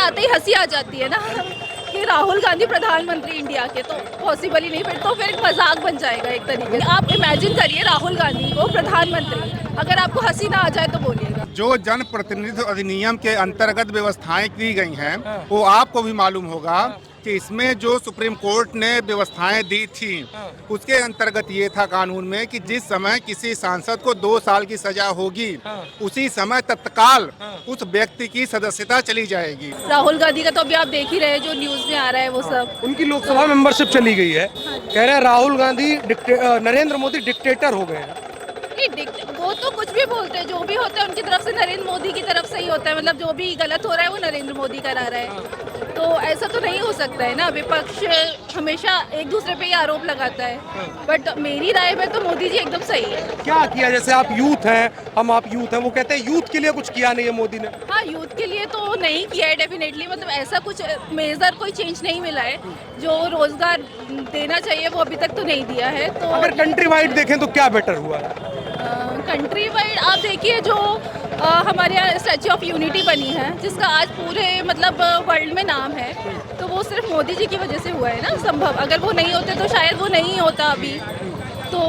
आते ही हंसी आ जाती है ना कि राहुल गांधी प्रधानमंत्री इंडिया के, तो पॉसिबल ही नहीं, तो फिर एक मजाक बन जाएगा एक तरीके से। आप इमेजिन करिए राहुल गांधी को प्रधानमंत्री, अगर आपको हंसी ना आ जाए तो बोलिएगा। जो जन प्रतिनिधित्व अधिनियम के अंतर्गत व्यवस्थाएं की गई हैं वो आपको भी मालूम होगा कि इसमें जो सुप्रीम कोर्ट ने व्यवस्थाएं दी थी उसके अंतर्गत ये था कानून में कि जिस समय किसी सांसद को 2 साल की सजा होगी उसी समय तत्काल उस व्यक्ति की सदस्यता चली जाएगी। राहुल गांधी का तो अभी आप देख ही रहे हैं जो न्यूज में आ रहा है वो सब। उनकी लोकसभा मेंबरशिप चली गई है, कह रहे हैं राहुल गांधी नरेंद्र मोदी डिक्टेटर हो गए हैं। वो तो कुछ भी बोलते हैं, जो भी होता है उनकी तरफ से, नरेंद्र मोदी की तरफ से ही होता है, मतलब जो भी गलत हो रहा है वो नरेंद्र मोदी करा रहा है, तो ऐसा तो नहीं हो सकता है ना। विपक्ष हमेशा एक दूसरे पे ही आरोप लगाता है, बट मेरी राय में तो मोदी जी एकदम सही है। क्या किया, जैसे आप यूथ हैं, आप यूथ हैं, वो कहते हैं यूथ के लिए कुछ किया नहीं है मोदी ने। हाँ, यूथ के लिए तो नहीं किया है डेफिनेटली, मतलब ऐसा कुछ मेजर कोई चेंज नहीं मिला है, जो रोजगार देना चाहिए वो अभी तक तो नहीं दिया है। तो अगर कंट्री वाइड देखें तो क्या बेटर हुआ है? कंट्री वाइड आप देखिए, जो हमारे यहाँ स्टैच्यू ऑफ यूनिटी बनी है जिसका आज पूरे मतलब वर्ल्ड में नाम है, तो वो सिर्फ मोदी जी की वजह से हुआ है ना संभव। अगर वो नहीं होते तो शायद वो नहीं होता अभी। तो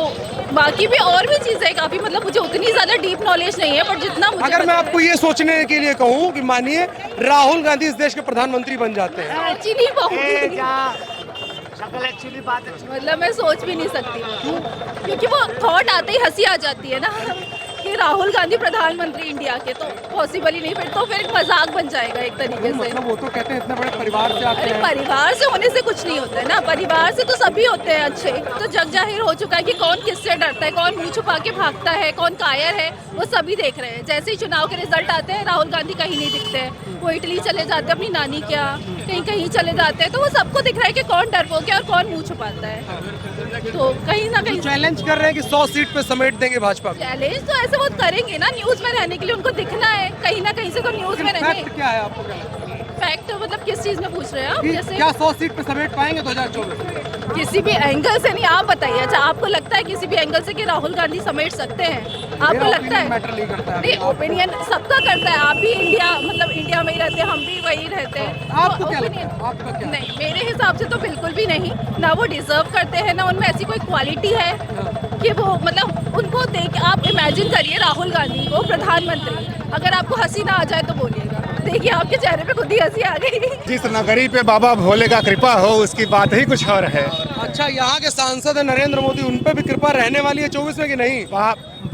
बाकी भी और भी चीज़ें काफ़ी, मतलब मुझे उतनी ज़्यादा डीप नॉलेज नहीं है, पर जितना मुझे अगर मैं आपको ये सोचने के लिए कहूँ कि मानिए राहुल गांधी इस देश के प्रधानमंत्री बन जाते हैं, सच्ची नहीं कहूँगी, मतलब मैं सोच भी नहीं सकती, क्योंकि वो थॉट आते ही हंसी आ जाती है ना कि राहुल गांधी प्रधानमंत्री इंडिया के, तो पॉसिबल ही नहीं, तो फिर एक मजाक बन जाएगा एक तरीके से। मतलब वो तो कहते हैं इतने बड़े परिवार से आते अरे हैं। परिवार से होने से कुछ नहीं होता है ना, परिवार से तो सभी होते हैं अच्छे। तो जग जाहिर हो चुका है कि कौन किससे डरता है, कौन मुंह छुपा के भागता है, कौन कायर है, वो सभी देख रहे हैं। जैसे ही चुनाव के रिजल्ट आते हैं राहुल गांधी कहीं नहीं दिखते हैं, वो इटली चले जाते हैं अपनी नानी के यहाँ, कहीं कहीं चले जाते हैं, तो वो सबको दिख रहा है कि कौन डरपोक है और कौन मुँह छुपाता है। तो कहीं ना कहीं चैलेंज कर रहे हैं कि 100 सीट पे समेट देंगे भाजपा को। चैलेंज तो ऐसे बहुत करेंगे ना, न्यूज में रहने के लिए उनको दिखना है, कहीं ना कहीं से तो न्यूज में रहने। फैक्ट क्या है आपको क्या लगता है? फैक्ट मतलब किस चीज में पूछ रहे हैं आप? जैसे क्या 100 सीट पे समेट पाएंगे 2024? किसी भी एंगल से नहीं, आप बताइए। अच्छा, आपको लगता है किसी भी एंगल से कि राहुल गांधी समेट सकते हैं? आपको लगता है? मैटर नहीं करता है। नहीं, ओपिनियन सबका करता है। आप भी इंडिया, मतलब इंडिया में ही रहते हैं, हम भी वही रहते हैं। आपको तो क्या opinion- लगता है? आपका क्या? नहीं, मेरे हिसाब से तो बिल्कुल भी नहीं। ना वो डिजर्व करते हैं, ना उनमें ऐसी कोई क्वालिटी है कि वो, मतलब उनको देख, आप इमेजिन करिए राहुल गांधी को प्रधानमंत्री, अगर आपको हंसी ना आ जाए तो बोलिएगा। देखिए आपके चेहरे पे खुद ही हंसी आ गई। जिस नगरी पे बाबा भोले का कृपा हो उसकी बात ही कुछ और है। अच्छा, यहाँ के सांसद है नरेंद्र मोदी, उन पे भी कृपा रहने वाली है 24 में कि नहीं?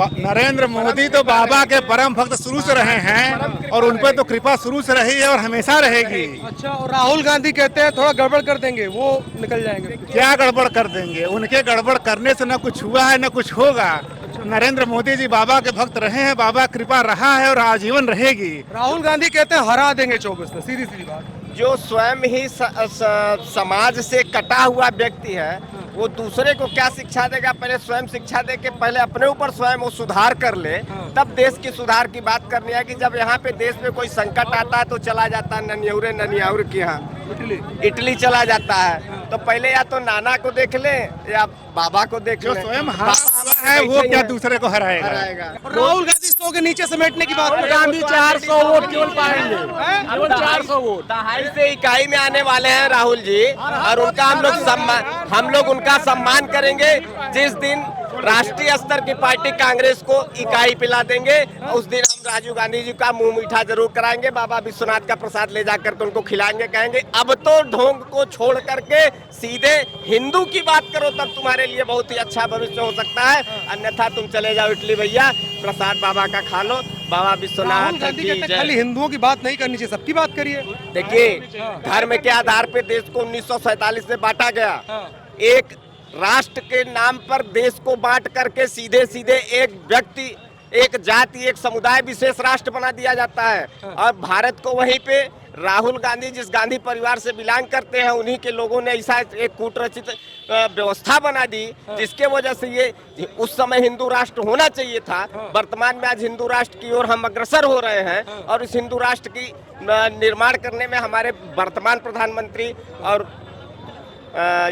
नरेंद्र मोदी तो बाबा के परम भक्त शुरू से रहे हैं और उन पर तो कृपा शुरू से रही है और हमेशा रहेगी। अच्छा, और राहुल गांधी कहते हैं थोड़ा गड़बड़ कर देंगे, वो निकल जाएंगे। क्या गड़बड़ कर देंगे? उनके गड़बड़ करने से न कुछ हुआ है न कुछ होगा। नरेंद्र मोदी जी बाबा के भक्त रहे हैं, बाबा कृपा रहा है और आजीवन रहेगी। राहुल गांधी कहते हैं हरा देंगे 24 में, सीधी सीधी बात। जो स्वयं ही समाज से कटा हुआ व्यक्ति है वो दूसरे को क्या शिक्षा देगा? पहले स्वयं शिक्षा दे के पहले अपने ऊपर स्वयं वो सुधार कर ले, तब देश की सुधार की बात करनी है। कि जब यहाँ पे देश में कोई संकट आता है तो चला जाता है ननियाउर के यहाँ, इटली चला जाता है। तो पहले या तो नाना को देख ले या बाबा को देख जो ले। स्वयं हारा हुआ है वो क्या दूसरे को हराएगा? और राहुल गांधी 100 के नीचे समेटने की बात कर रहे हैं। गांधी 400 वोट केवल पाएंगे, केवल 400 वोट, दहाई से इकाई में आने वाले हैं राहुल जी। और उनका हम लोग उनका सम्मान करेंगे जिस दिन राष्ट्रीय स्तर की पार्टी कांग्रेस को इकाई पिला देंगे। उस दिन हम राजीव गांधी जी का मुंह मीठा जरूर कराएंगे, बाबा विश्वनाथ का प्रसाद ले जाकर के उनको खिलाएंगे, कहेंगे अब तो ढोंग को छोड़ करके सीधे हिंदू की बात करो, तब तुम्हारे लिए बहुत ही अच्छा भविष्य हो सकता है। अन्यथा तुम चले जाओ इटली भैया, प्रसाद बाबा का खा लो। बाबा विश्वनाथ की जय। खाली हिंदुओं की बात नहीं करनी चाहिए, सबकी बात करिए। देखिए, धर्म के आधार पे देश को 1947 में बांटा गया। एक राष्ट्र के नाम पर देश को बांट करके सीधे सीधे एक व्यक्ति, एक जाति, एक समुदाय विशेष राष्ट्र बना दिया जाता है। और भारत को वहीं पे राहुल गांधी जिस गांधी परिवार से बिलोंग करते हैं उन्हीं के लोगों ने ऐसा एक कूटरचित व्यवस्था बना दी जिसके वजह से ये उस समय हिंदू राष्ट्र होना चाहिए था। वर्तमान में आज हिंदू राष्ट्र की ओर हम अग्रसर हो रहे हैं और इस हिंदू राष्ट्र की निर्माण करने में हमारे वर्तमान प्रधानमंत्री और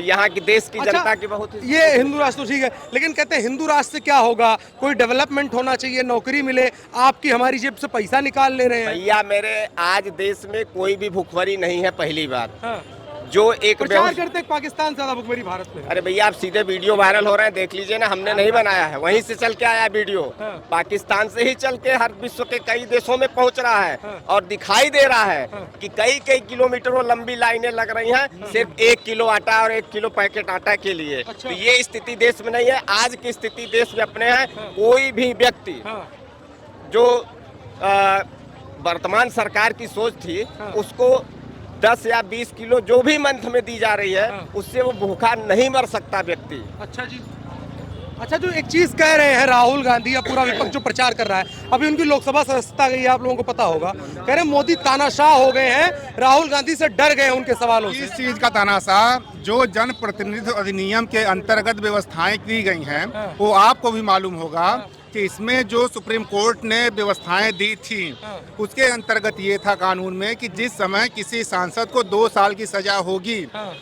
यहाँ की देश की जनता की बहुत ही ये हिंदू राष्ट्र तो ठीक है, लेकिन कहते हैं हिंदू राष्ट्र से क्या होगा, कोई डेवलपमेंट होना चाहिए, नौकरी मिले, आपकी हमारी जेब से पैसा निकाल ले रहे हैं। भैया मेरे आज देश में कोई भी भुखमरी नहीं है। पहली बात हाँ। जो एक प्रचार करते हैं पाकिस्तान से ज्यादा भुखमरी भारत में। अरे भैया आप सीधे वीडियो वायरल हो रहे हैं, देख लीजिए ना, हमने नहीं बनाया है, वहीं से चल के आया वीडियो। हाँ। पाकिस्तान से ही चल के हर विश्व के कई देशों में पहुंच रहा है। और दिखाई दे रहा है कि कई कई किलोमीटरों लंबी लाइनें लग रही हैं सिर्फ 1 किलो आटा और 1 किलो पैकेट आटा के लिए। अच्छा। तो ये स्थिति देश में नहीं है, आज की स्थिति देश में अपने है। कोई भी व्यक्ति जो वर्तमान सरकार की सोच थी उसको 10 या 20 किलो जो भी मंथ में दी जा रही है उससे वो भूखा नहीं मर सकता व्यक्ति। अच्छा जी। अच्छा, जो एक चीज कह रहे हैं राहुल गांधी या पूरा विपक्ष जो प्रचार कर रहा है, अभी उनकी लोकसभा सदस्यता गई है, आप लोगों को पता होगा, कह रहे हैं मोदी तानाशाह हो गए हैं, राहुल गांधी से डर गए उनके सवालों से। इस चीज का तानाशाह जो जन प्रतिनिधित्व अधिनियम के अंतर्गत व्यवस्थाएं की गई हैं वो आपको भी मालूम होगा कि इसमें जो सुप्रीम कोर्ट ने व्यवस्थाएं दी थी उसके अंतर्गत ये था कानून में कि जिस समय किसी सांसद को 2 साल की सजा होगी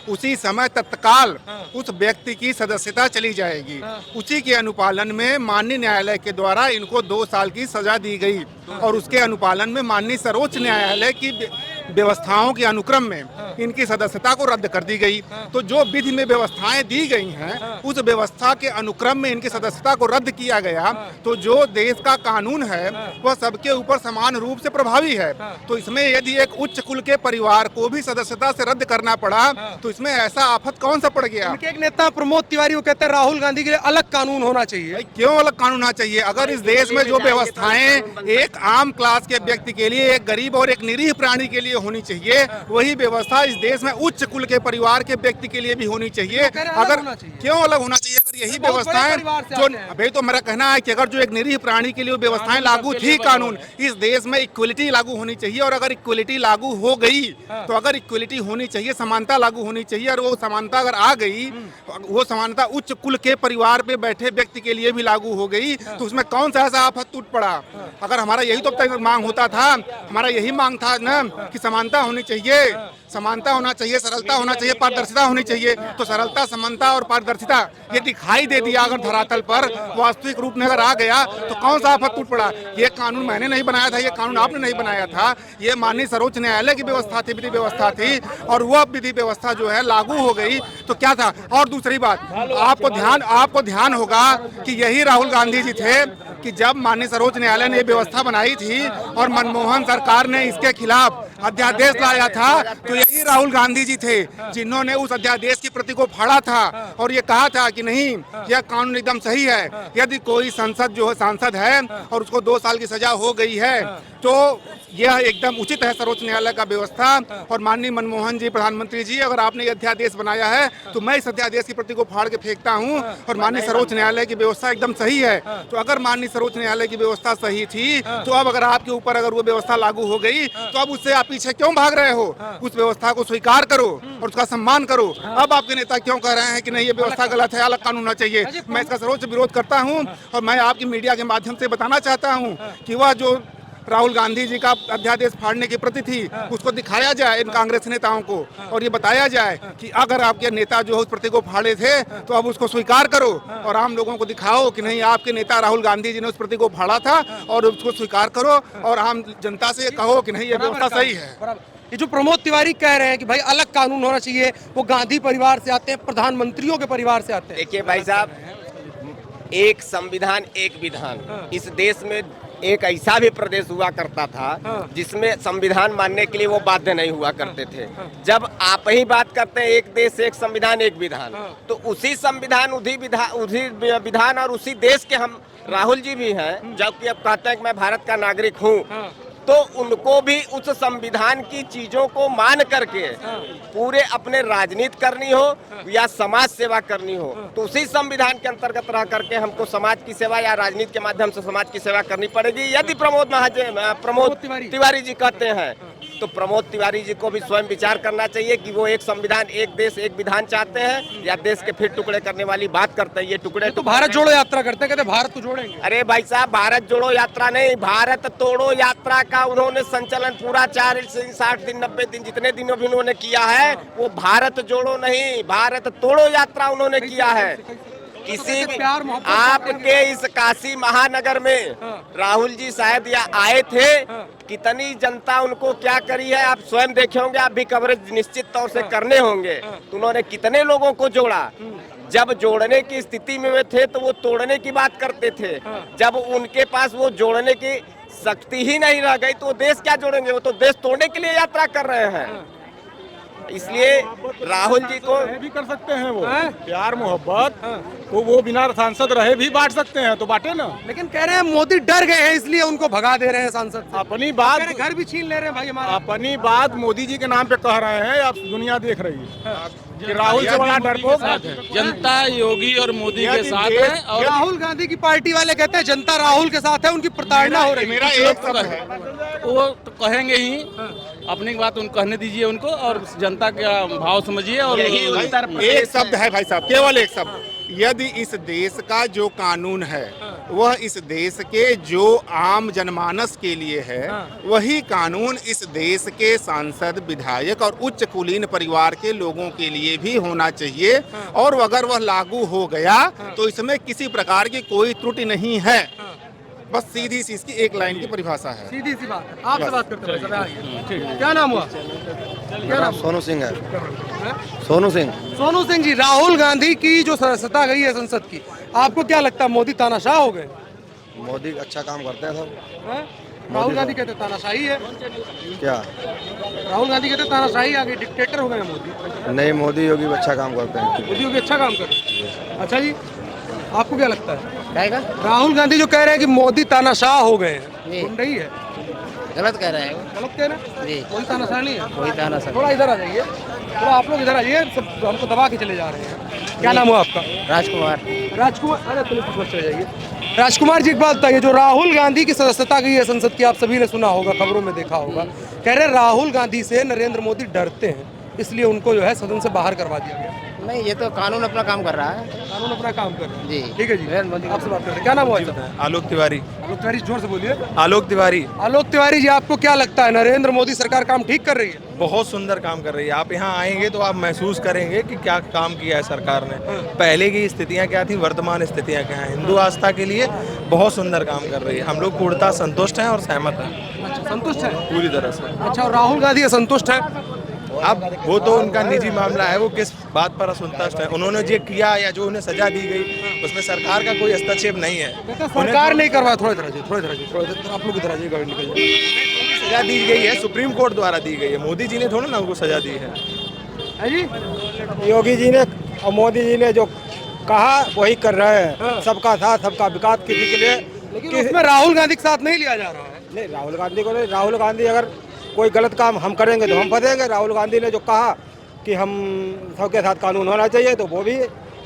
उसी समय तत्काल उस व्यक्ति की सदस्यता चली जाएगी। उसी के अनुपालन में माननीय न्यायालय के द्वारा इनको 2 साल की सजा दी गई और उसके अनुपालन में माननीय सर्वोच्च न्यायालय की व्यवस्थाओं के अनुक्रम में इनकी सदस्यता को रद्द कर दी गई। तो जो विधि में व्यवस्थाएं दी गई हैं उस व्यवस्था के अनुक्रम में इनकी सदस्यता को रद्द किया गया। तो जो देश का कानून है वह सबके ऊपर समान रूप से प्रभावी है। तो इसमें यदि एक उच्च कुल के परिवार को भी सदस्यता से रद्द करना पड़ा तो इसमें ऐसा आफत कौन सा पड़ गया। उनके एक नेता प्रमोद तिवारी वो कहते हैं राहुल गांधी के लिए अलग कानून होना चाहिए। भाई क्यों अलग कानून होना चाहिए? अगर इस देश में जो व्यवस्थाएं एक आम क्लास के व्यक्ति के लिए, एक गरीब और एक निरीह प्राणी के लिए होनी चाहिए, वही व्यवस्था इस देश में उच्च कुल के परिवार के व्यक्ति के लिए भी होनी चाहिए। अगर क्यों अलग होना चाहिए? अगर यही व्यवस्थाएं जो अभी तो मेरा कहना है कि अगर जो एक निरीह प्राणी के लिए व्यवस्थाएं लागू थी कानून, इस देश में इक्वलिटी लागू होनी चाहिए। और अगर इक्वलिटी लागू हो गई तो अगर इक्वलिटी होनी चाहिए, समानता लागू होनी चाहिए, और वो समानता अगर आ गई, वो समानता उच्च कुल के परिवार पे बैठे व्यक्ति के लिए भी लागू हो गई तो उसमें कौन सा ऐसा आफत टूट पड़ा? अगर हमारा यही तो तक मांग होता था, हमारा यही मांग था ना कि समानता होनी चाहिए, समानता होना चाहिए, सरलता होना चाहिए, पारदर्शिता होनी चाहिए। तो सरलता, समानता और पारदर्शिता ये दिखाई दे दिया अगर धरातल पर वास्तविक रूप में अगर आ गया तो कौन सा आफत टूट पड़ा? ये कानून मैंने नहीं बनाया था, ये कानून आपने नहीं बनाया था, ये माननीय सर्वोच्च न्यायालय की व्यवस्था थी, विधि व्यवस्था थी, और वह विधि व्यवस्था जो है लागू हो गई तो क्या था? और दूसरी बात, आपको ध्यान होगा कि यही राहुल गांधी जी थे कि जब माननीय सर्वोच्च न्यायालय ने व्यवस्था बनाई थी और मनमोहन सरकार ने इसके खिलाफ अध्यादेश लाया था, तो यही राहुल गांधी जी थे जिन्होंने उस अध्यादेश की प्रति को फाड़ा था और ये कहा था कि नहीं, यह कानून एकदम सही है। यदि कोई सांसद है और उसको 2 साल की सजा हो गई है तो यह एकदम उचित है सर्वोच्च न्यायालय का व्यवस्था। और माननीय मनमोहन जी, प्रधानमंत्री जी, अगर आपने ये अध्यादेश बनाया है तो मैं इस अध्यादेश की प्रति को फाड़ के फेंकता हूं और माननीय सर्वोच्च न्यायालय की व्यवस्था एकदम सही है। तो अगर माननीय सर्वोच्च न्यायालय की व्यवस्था सही थी तो अब अगर आपके ऊपर अगर वो व्यवस्था लागू हो गई तो अब उससे आप पीछे क्यों भाग रहे हो? उस व्यवस्था को स्वीकार करो और उसका सम्मान करो। अब आपके नेता क्यों कह रहे हैं कि नहीं ये व्यवस्था गलत है, अलग कानून होना चाहिए? मैं इसका सर्वोच्च विरोध करता हूं और मैं आपकी मीडिया के माध्यम से बताना चाहता हूं कि वह जो राहुल गांधी जी का अध्यादेश फाड़ने की प्रति थी उसको दिखाया जाए इन कांग्रेस नेताओं को और ये बताया जाए कि अगर आपके नेता जो उस प्रति को फाड़े थे तो अब उसको स्वीकार करो और आम लोगों को दिखाओ कि नहीं, आपके नेता राहुल गांधी जी ने उस प्रति को फाड़ा था और उसको स्वीकार करो और आम जनता से कहो कि नहीं ये व्यवस्था सही है। ये जो प्रमोद तिवारी कह रहे हैं कि भाई अलग कानून होना चाहिए, वो गांधी परिवार से आते हैं, प्रधानमंत्रियों के परिवार से आते हैं। देखिए भाई साहब, एक संविधान एक विधान। इस देश में एक ऐसा भी प्रदेश हुआ करता था जिसमें संविधान मानने के लिए वो बाध्य नहीं हुआ करते थे। जब आप ही बात करते हैं एक देश एक संविधान एक विधान, तो उसी संविधान उसी विधान और उसी देश के हम राहुल जी भी हैं, जबकि अब कहते हैं कि मैं भारत का नागरिक हूँ, तो उनको भी उस संविधान की चीजों को मान करके पूरे अपने राजनीति करनी हो या समाज सेवा करनी हो तो उसी संविधान के अंतर्गत रह करके हमको समाज की सेवा या राजनीति के माध्यम से समाज की सेवा करनी पड़ेगी। यदि प्रमोद तिवारी जी कहते हैं तो प्रमोद तिवारी जी को भी स्वयं विचार करना चाहिए कि वो एक संविधान, एक देश, एक विधान चाहते हैं या देश के फिर टुकड़े करने वाली बात करते हैं। ये टुकड़े तो भारत जोड़ो यात्रा करते हैं, कहते भारत को जोड़ेंगे। अरे भाई साहब, भारत जोड़ो यात्रा नहीं, भारत तोड़ो यात्रा का उन्होंने संचालन पूरा 60 दिन 90 दिन जितने दिनों भी उन्होंने किया है, वो भारत जोड़ो नहीं, भारत तोड़ो यात्रा उन्होंने किया है। किसी भी आपके इस काशी महानगर में राहुल जी शायद या आए थे, कितनी जनता उनको क्या करी है आप स्वयं देखे होंगे, आप भी कवरेज निश्चित तौर से करने होंगे। तो उन्होंने कितने लोगों को जोड़ा। जब जोड़ने की स्थिति में वे थे तो वो तोड़ने की बात करते थे। जब उनके पास वो जोड़ने की शक्ति ही नहीं रह गई तो वो देश क्या जोड़ेंगे, वो तो देश तोड़ने के लिए यात्रा कर रहे हैं। इसलिए राहुल जी को भी कर सकते हैं, वो प्यार मोहब्बत तो वो बिना सांसद रहे भी बांट सकते हैं, तो बांटे ना। लेकिन कह रहे हैं मोदी डर गए हैं इसलिए उनको भगा दे रहे हैं सांसद से। अपनी बात, घर भी छीन ले रहे हैं भाई हमारा। अपनी बात मोदी जी के नाम पे कह रहे हैं, अब दुनिया देख रही है कि राहुल से बड़ा डरपोक है। जनता योगी और मोदी के साथ है। और राहुल गांधी की पार्टी वाले कहते हैं जनता राहुल के साथ है, उनकी प्रताड़ना हो रही है। मेरा एक शब्द है, वो तो कहेंगे ही, अपनी बात उनको कहने दीजिए उनको, और जनता का भाव समझिए। और एक शब्द है भाई साहब, केवल एक शब्द, यदि इस देश का जो कानून है वह इस देश के जो आम जनमानस के लिए है, वही कानून इस देश के सांसद, विधायक और उच्च कुलीन परिवार के लोगों के लिए भी होना चाहिए। और अगर वह लागू हो गया तो इसमें किसी प्रकार की कोई त्रुटि नहीं है। बस सीधी सी इसकी एक लाइन की परिभाषा है। सीधी सी बात है। आपसे बात करते हैं, क्या नाम हुआ? क्या नाम? सोनू सिंह है। सोनू सिंह। सोनू सिंह जी, राहुल गांधी की जो सदस्यता गई है संसद की, आपको क्या लगता है मोदी तानाशाह हो गए? मोदी अच्छा काम करते हैं सब। राहुल गांधी कहते तानाशाही है। क्या राहुल गांधी कहते तानाशाही आ गई, डिक्टेटर हो गए मोदी। नहीं, मोदी योगी अच्छा काम करते हैं। मोदी योगी अच्छा काम कर रहे हैं। अच्छा जी, आपको क्या लगता है? राहुल गांधी जो कह रहे हैं कि मोदी तानाशाह हो गए हैं, सुन रही है? गलत कह रहे हैं। गलत कह रहे हैं? जी। कोई तानाशाह नहीं है। कोई तानाशाह। थोड़ा इधर आ जाइए, थोड़ा आप लोग इधर आइए, सब हमको दबा के चले जा रहे हैं। क्या नाम हुआ आपका? राजकुमार। राजकुमार, अरे पुलिस पर चले जाइए। राजकुमार जी, एक बात बताइए, जो राहुल गांधी की सदस्यता गई है संसद की, आप सभी ने सुना होगा, खबरों में देखा होगा, कह रहे राहुल गांधी से नरेंद्र मोदी डरते हैं, इसलिए उनको जो है सदन से बाहर करवा दिया गया। नहीं, ये तो कानून अपना काम कर रहा है। कानून अपना काम कर रहा है। जी। ठीक है जी, आपसे बात करते हैं। क्या नाम हुआ? आलोक तिवारी। आलोक तिवारी, जोर से बोलिए। आलोक तिवारी। आलोक तिवारी जी, आपको क्या लगता है नरेंद्र मोदी सरकार काम ठीक कर रही है? बहुत सुंदर काम कर रही है। आप यहाँ आएंगे तो आप महसूस करेंगे कि क्या काम किया है सरकार ने। पहले की स्थितियाँ क्या थी, वर्तमान स्थितियाँ क्या हैं। हिंदू आस्था के लिए बहुत सुंदर काम कर रही है। हम लोग पूर्णतः संतुष्ट हैं और सहमत हैं। अच्छा, संतुष्ट है पूरी तरह से। अच्छा, और राहुल गांधी असंतुष्ट है? अब वो तो उनका निजी मामला है, वो किस बात पर असंतुष्ट है। उन्होंने जो किया या जो उन्हें सजा दी गई, उसमें सरकार का कोई हस्तक्षेप नहीं है। सरकार नहीं करवाया। थोड़ा इधर थोड़ा आप लोग इधर आइए, गाड़ी निकल जाइए। सजा दी गई है, सुप्रीम कोर्ट द्वारा दी गई है। मोदी जी ने थोड़ा ना उनको सजा दी है। है जी? योगी जी ने और मोदी जी ने जो कहा वही कर रहे हैं। सबका साथ, सबका विकास किसी के लिए। लेकिन उसमें राहुल गांधी के साथ नहीं लिया जा रहा है। नहीं, राहुल गांधी को नहीं। राहुल गांधी अगर कोई गलत काम हम करेंगे तो हम फंसेंगे। राहुल गांधी ने जो कहा कि हम सबके साथ कानून होना चाहिए, तो वो भी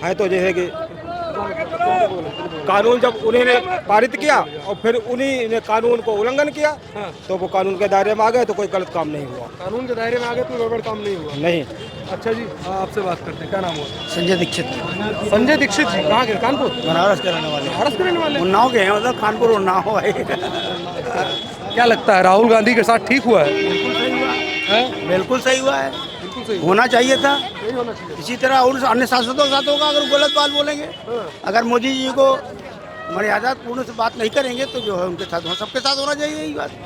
है। तो जैसे कि कानून जब उन्होंने पारित किया और फिर उन्हीं ने कानून को उल्लंघन किया, तो वो कानून के दायरे में आ गए, तो कोई गलत काम नहीं हुआ। कानून के दायरे में आ गए तो गड़बड़ काम नहीं हुआ। नहीं। अच्छा जी, आपसे बात करते हैं। क्या नाम हुआ? संजय दीक्षित। संजय दीक्षित जी, कहाँ के? कानपुर। बनारस के रहने वाले। बनारस के रहने वाले? उन्नाव के हैं, मतलब कानपुर उन्नाव है। क्या लगता है राहुल गांधी के साथ ठीक हुआ है? बिल्कुल सही हुआ है। बिल्कुल सही हुआ है। बिल्कुल सही होना चाहिए था। नहीं होना चाहिए। इसी तरह और अन्य सांसदों के साथ होगा अगर गलत बात बोलेंगे। अगर मोदी जी को मर्यादा पूर्ण से बात नहीं करेंगे तो जो है उनके साथ सबके साथ होना चाहिए, यही बात।